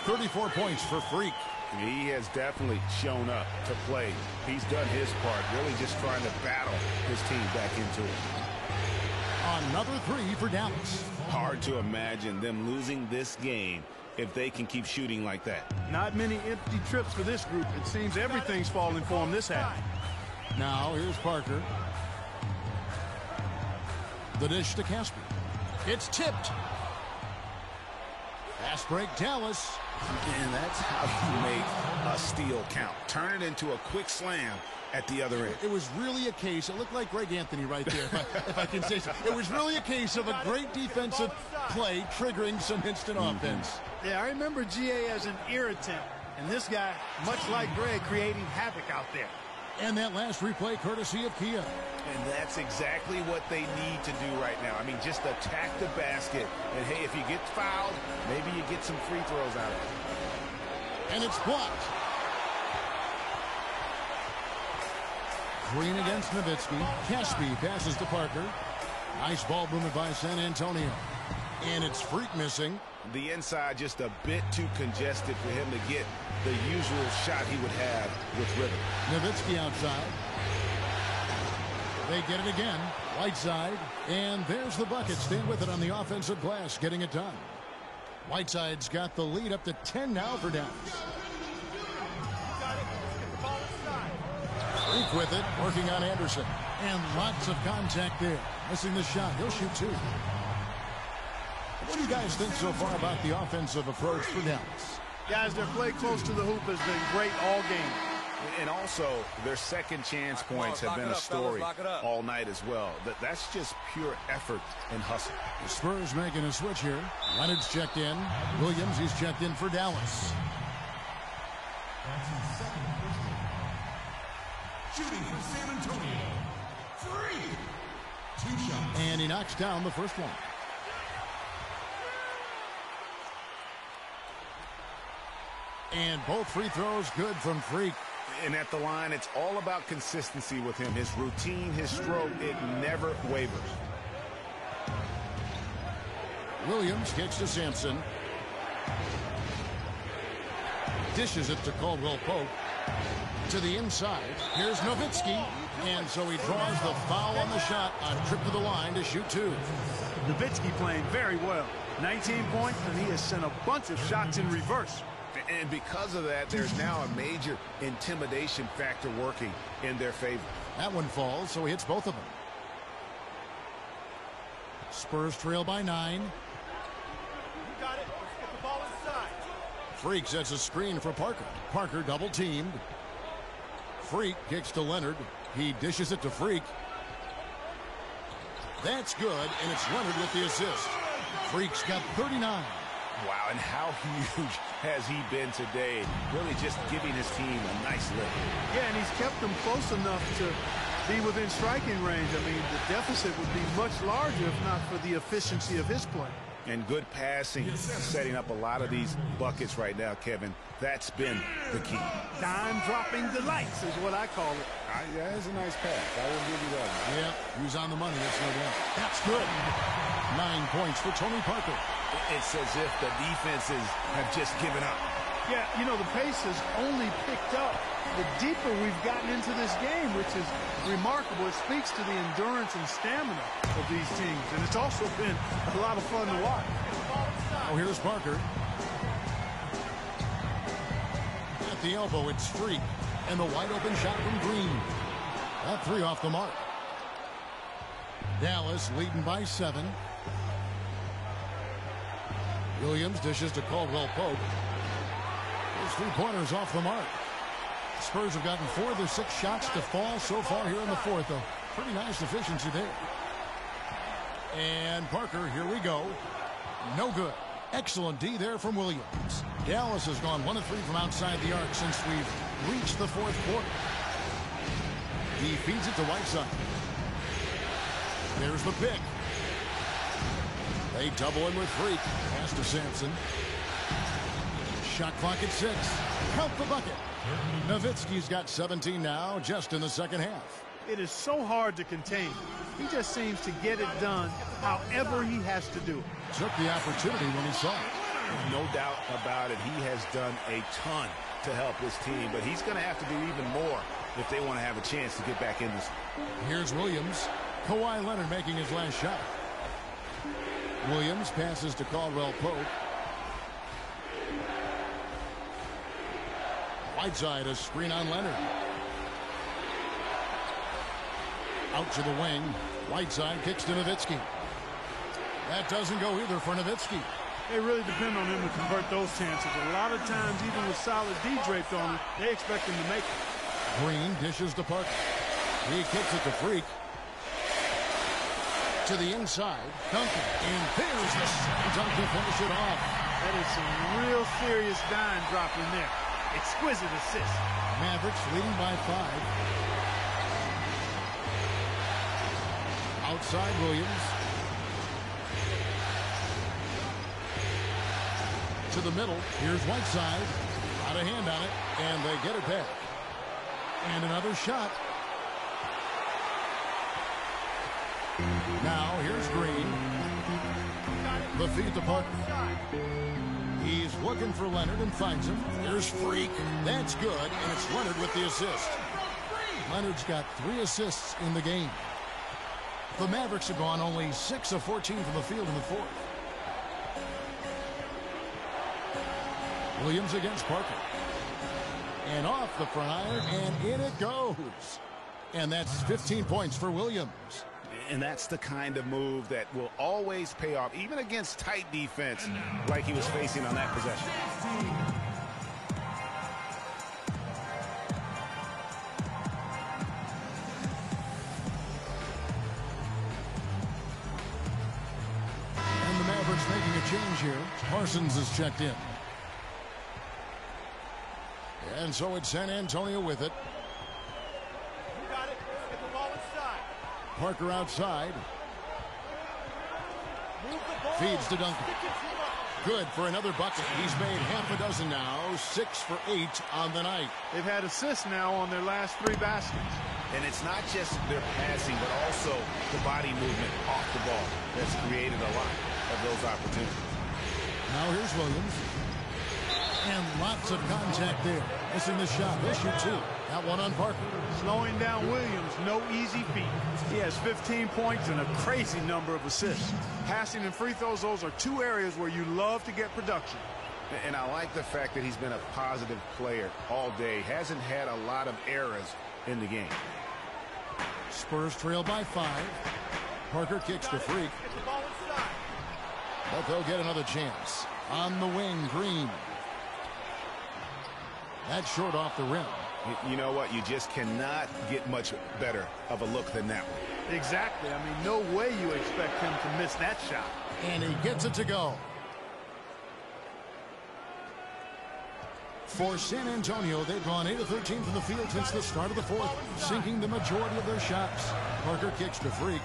34 points for Freak. He has definitely shown up to play. He's done his part, really just trying to battle his team back into it. Another 3 for Dallas. Hard to imagine them losing this game if they can keep shooting like that. Not many empty trips for this group. It seems everything's falling for them this half. Now here's Parker. The dish to Caspi. It's tipped. Fast break Dallas. And that's how you make a steal count. Turn it into a quick slam at the other end. It was really a case. It looked like Greg Anthony right there, if I can say so. It was really a case of a great defensive play triggering some instant offense. Yeah, I remember GA as an irritant. And this guy, much like Greg, creating havoc out there. And that last replay courtesy of Kia. And that's exactly what they need to do right now. I mean, just attack the basket. And, hey, if you get fouled, maybe you get some free throws out of it. And it's blocked. Green against Nowitzki. Caspi passes to Parker. Nice ball movement by San Antonio. And it's Freak missing. The inside just a bit too congested for him to get the usual shot he would have with rhythm. Nowitzki outside. They get it again. Whiteside. And there's the bucket. Stand with it on the offensive glass, getting it done. Whiteside's got the lead up to 10 now for Dallas. Freak with it, working on Anderson. And lots of contact there. Missing the shot. He'll shoot 2. What do you guys think so far about the offensive approach for Dallas? Guys, their play close to the hoop has been great all game. And also, their second chance points have been a story all night as well. That's just pure effort and hustle. The Spurs making a switch here. Leonard's checked in. Williams, he's checked in for Dallas. Shooting for San Antonio. 3. 2 shots. And he knocks down the first one. And both free throws good from Freak. And at the line, it's all about consistency with him. His routine, his stroke, it never wavers. Williams kicks to Sampson. Dishes it to Caldwell Pope. To the inside. Here's Nowitzki. And so he draws the foul on the shot. A trip to the line to shoot 2. Nowitzki playing very well. 19 points, and he has sent a bunch of shots in reverse. And because of that, there's now a major intimidation factor working in their favor. That one falls, so he hits both of them. Spurs trail by 9. You got it. Let's get the ball inside. Freak sets a screen for Parker. Parker double teamed. Freak kicks to Leonard. He dishes it to Freak. That's good, and it's Leonard with the assist. Freak's got 39. Wow, and how huge has he been today? Really just giving his team a nice lift. Yeah, and he's kept them close enough to be within striking range. I mean, the deficit would be much larger if not for the efficiency of his play. And good passing, setting up a lot of these buckets right now, Kevin. That's been the key. Dime-dropping delights is what I call it. Yeah, that's a nice pass. I will give you that. Yeah, he was on the money. That's no doubt. That's good. 9 points for Tony Parker. It's as if the defenses have just given up. Yeah, you know, the pace has only picked up the deeper we've gotten into this game, which is remarkable. It speaks to the endurance and stamina of these teams, and it's also been a lot of fun to watch. Now here's Parker. At the elbow, it's Freak, and the wide open shot from Green. That 3 off the mark. Dallas leading by 7. Williams dishes to Caldwell Pope. Those 3-pointers off the mark. Spurs have gotten 4 of their 6 shots to fall so far here in the 4th. A pretty nice efficiency there. And Parker, here we go. No good. Excellent D there from Williams. Dallas has gone 1 of 3 from outside the arc since we've reached the 4th quarter. He feeds it to Whiteside. There's the pick. They double in with Freak. Pass to Sampson. Shot clock at 6. Count the bucket. Nowitzki's got 17 now, just in the second half. It is so hard to contain. He just seems to get it done however he has to do it. Took the opportunity when he saw it. No doubt about it. He has done a ton to help his team, but he's going to have to do even more if they want to have a chance to get back in this. Here's Williams. Kawhi Leonard making his last shot. Williams passes to Caldwell Pope. Whiteside, a screen on Leonard. Out to the wing. Whiteside kicks to Nowitzki. That doesn't go either for Nowitzki. They really depend on him to convert those chances. A lot of times, even with solid D draped on it, they expect him to make it. Green dishes to Parker. He kicks it to Freak. To the inside. Duncan. And there's the dunk to finish it off. That is some real serious dime dropping there. Exquisite assist. Mavericks leading by 5. Outside Williams. To the middle. Here's Whiteside. Out of hand on it. And they get it back. And another shot. Now here's Green. The feed to Parker. He's looking for Leonard and finds him. There's Freak. That's good, and it's Leonard with the assist. Leonard's got 3 assists in the game. The Mavericks have gone only 6 of 14 from the field in the 4th. Williams against Parker. And off the front iron, and in it goes. And that's 15 points for Williams. And that's the kind of move that will always pay off, even against tight defense like he was facing on that possession. And the Mavericks making a change here. Parsons is checked in. And so it's San Antonio with it. You got it. Get the ball inside. Parker outside. Move the ball. Feeds to Duncan. Stick it to him. Good for another bucket. He's made half a dozen now. 6 for 8 on the night. They've had assists now on their last 3 baskets. And it's not just their passing, but also the body movement off the ball that's created a lot of those opportunities. Now here's Williams. And lots of contact there. Missing the shot. He'll shoot 2. That one on Parker. Slowing down Williams, no easy feat. He has 15 points and a crazy number of assists. Passing and free throws, those are 2 areas where you love to get production. And I like the fact that he's been a positive player all day. Hasn't had a lot of errors in the game. Spurs trail by 5. Parker kicks to Freak. Get the ball inside. But they'll get another chance. On the wing, Green. That's short off the rim. You know what? You just cannot get much better of a look than that one. Exactly. I mean, no way you expect him to miss that shot. And he gets it to go. For San Antonio, they've gone 8 of 13 from the field since the start of the 4th, sinking the majority of their shots. Parker kicks to Freak.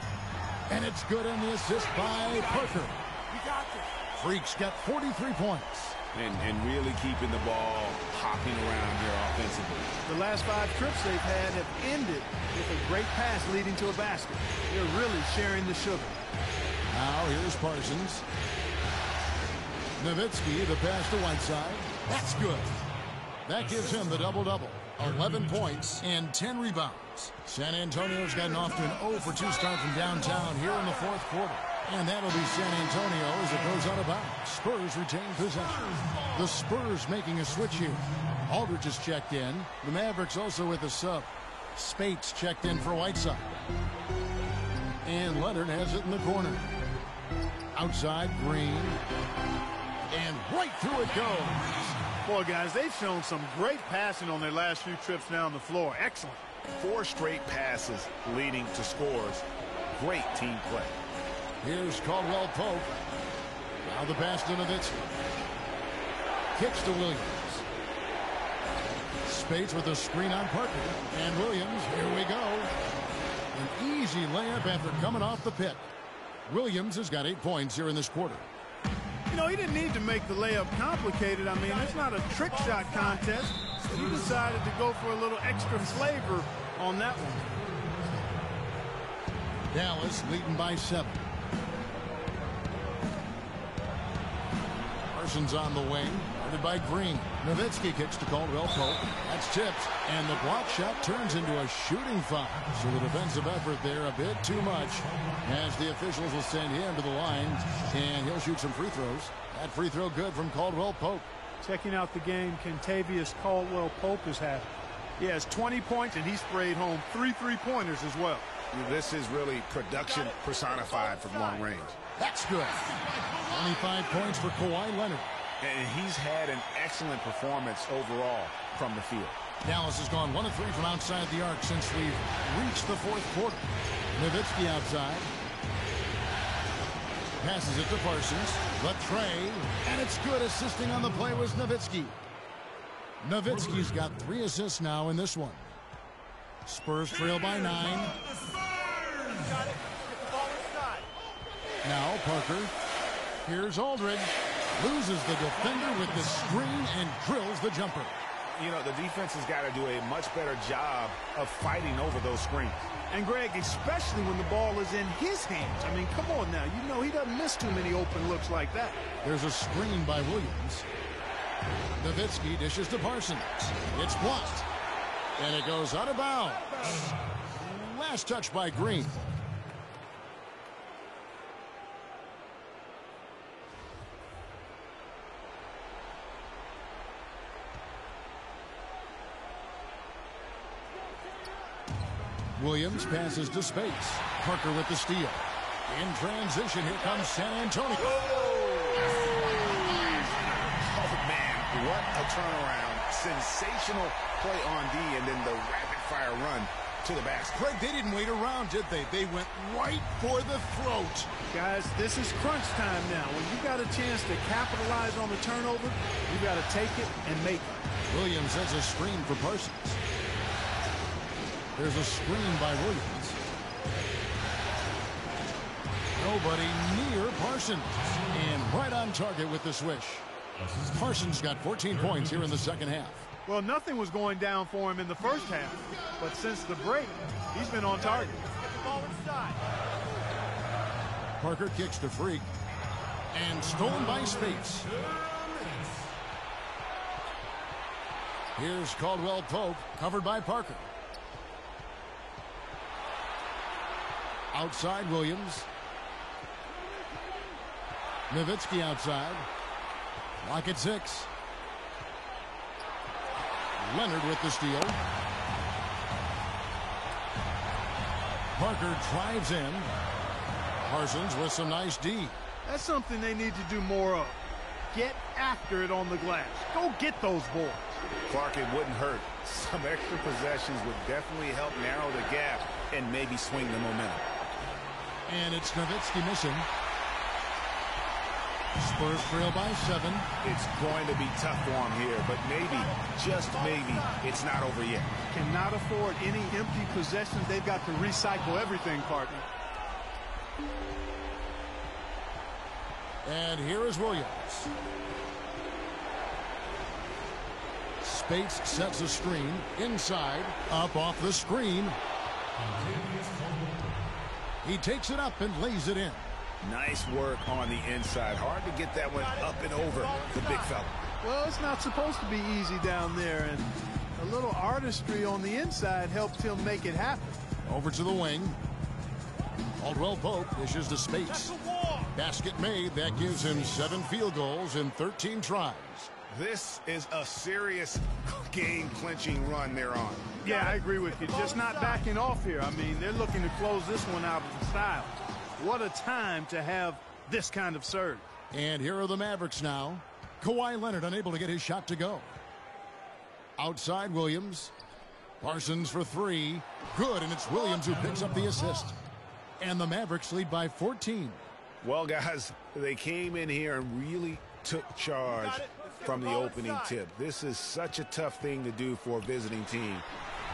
And it's good, and the assist by Parker. You got this. Freak's got 43 points. And really keeping the ball hopping around here offensively. The last 5 trips they've had have ended with a great pass leading to a basket. They're really sharing the sugar. Now here's Parsons. Nowitzki, the pass to Whiteside. That's good. That gives him the double-double. 11 points and 10 rebounds. San Antonio's gotten off to an 0 for 2 start from downtown here in the 4th quarter. And that'll be San Antonio as it goes out of bounds. Spurs retain possession. The Spurs making a switch here. Aldridge is checked in. The Mavericks also with a sub. Spates checked in for Whiteside. And Leonard has it in the corner. Outside, Green. And right through it goes. Boy, guys, they've shown some great passing on their last few trips down the floor. Excellent. 4 straight passes leading to scores. Great team play. Here's Caldwell Pope. Now the pass to Nowitzki. Kicks to Williams. Spates with a screen on Parker. And Williams, here we go. An easy layup after coming off the pick. Williams has got 8 points here in this quarter. You know, he didn't need to make the layup complicated. I mean, it's not a trick shot contest. But he decided to go for a little extra flavor on that one. Dallas leading by 7. Parsons on the wing, guarded by Green. Nowitzki kicks to Caldwell Pope. That's tipped, and the block shot turns into a shooting foul. So the defensive effort there a bit too much, as the officials will send him to the line, and he'll shoot some free throws. That free throw good from Caldwell Pope. Checking out the game, Kentavious Caldwell Pope has had. He has 20 points, and he sprayed home 3 3-pointers as well. This is really production personified from long range. That's good. 25 points for Kawhi Leonard. And he's had an excellent performance overall from the field. Dallas has gone 1 of 3 from outside the arc since we've reached the 4th quarter. Nowitzki outside. Passes it to Parsons. Latrey. And it's good. Assisting on the play was Nowitzki. Nowitzki's got 3 assists now in this one. Spurs trail by 9. Got it. Get the ball inside. Now Parker. Here's Aldridge. Loses the defender with the screen and drills the jumper. You know, the defense has got to do a much better job of fighting over those screens. And Greg, especially when the ball is in his hands. I mean, come on now. You know he doesn't miss too many open looks like that. There's a screen by Williams. Nowitzki dishes to Parsons. It's blocked. And it goes out of bounds. Last touch by Green. Williams passes to space. Parker with the steal. In transition, here comes San Antonio. Oh, man, what a turnaround. Sensational play on D, and then the rapid-fire run to the basket. Craig, they didn't wait around, did they? They went right for the throat. Guys, this is crunch time now. When you got a chance to capitalize on the turnover, you got to take it and make it. Williams sets a screen for Parsons. There's a screen by Williams. Nobody near Parsons. And right on target with the swish. Parsons got 14 points here in the second half. Well, nothing was going down for him in the first half. But since the break, he's been on target. Get the ball inside. Parker kicks to Freak. And stolen by Spates. Here's Caldwell Pope, covered by Parker. Outside Williams. Nowitzki outside. Lock at 6. Leonard with the steal. Parker drives in. Parsons with some nice D. That's something they need to do more of. Get after it on the glass. Go get those boards. Clark, it wouldn't hurt. Some extra possessions would definitely help narrow the gap and maybe swing the momentum. And it's Nowitzki missing. Spurs trail by 7. It's going to be tough for him here, but maybe, just maybe, it's not over yet. Cannot afford any empty possessions. They've got to recycle everything, partner. And here is Williams. Spates sets a screen. Inside. Up off the screen. He takes it up and lays it in. Nice work on the inside. Hard to get that one up and over the big fella. Well, it's not supposed to be easy down there, and a little artistry on the inside helped him make it happen. Over to the wing. Caldwell Pope dishes to Spates. Basket made. That gives him 7 field goals in 13 tries. This is a serious game-clinching run they're on. Yeah, I agree with you. Just not backing off here. I mean, they're looking to close this one out in style. What a time to have this kind of surge. And here are the Mavericks now. Kawhi Leonard unable to get his shot to go. Outside Williams. Parsons for 3. Good, and it's Williams who picks up the assist. And the Mavericks lead by 14. Well, guys, they came in here and really took charge from the opening tip. This is such a tough thing to do for a visiting team.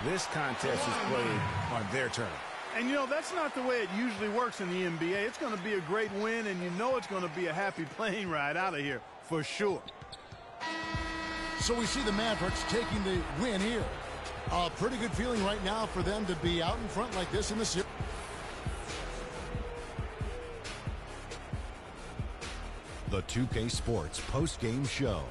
This contest is played on their turn. And, you know, that's not the way it usually works in the NBA. It's going to be a great win, and you know it's going to be a happy plane ride out of here for sure. So we see the Mavericks taking the win here. A pretty good feeling right now for them to be out in front like this in the series. The 2K Sports post-game show.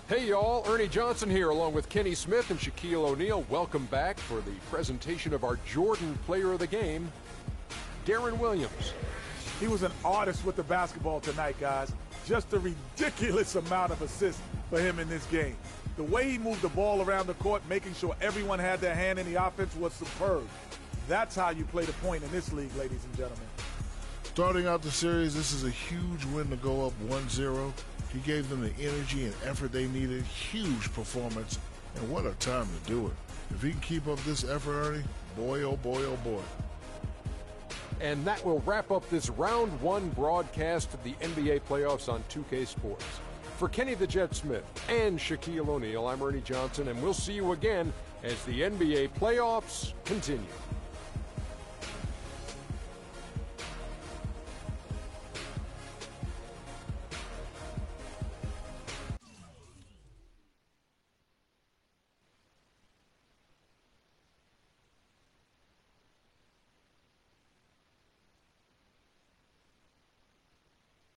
Hey y'all, Ernie Johnson here along with Kenny Smith and Shaquille O'Neal. Welcome back for the presentation of our Jordan Player of the Game, Deron Williams. He was an artist with the basketball tonight, guys. Just a ridiculous amount of assists for him in this game. The way he moved the ball around the court, making sure everyone had their hand in the offense, was superb. That's how you play the point in this league, ladies and gentlemen. Starting out the series, this is a huge win to go up 1-0. He gave them the energy and effort they needed. Huge performance, and what a time to do it. If he can keep up this effort, Ernie, boy, oh boy, oh boy. And that will wrap up this round 1 broadcast of the NBA playoffs on 2K Sports. For Kenny the Jet Smith and Shaquille O'Neal, I'm Ernie Johnson, and we'll see you again as the NBA playoffs continue.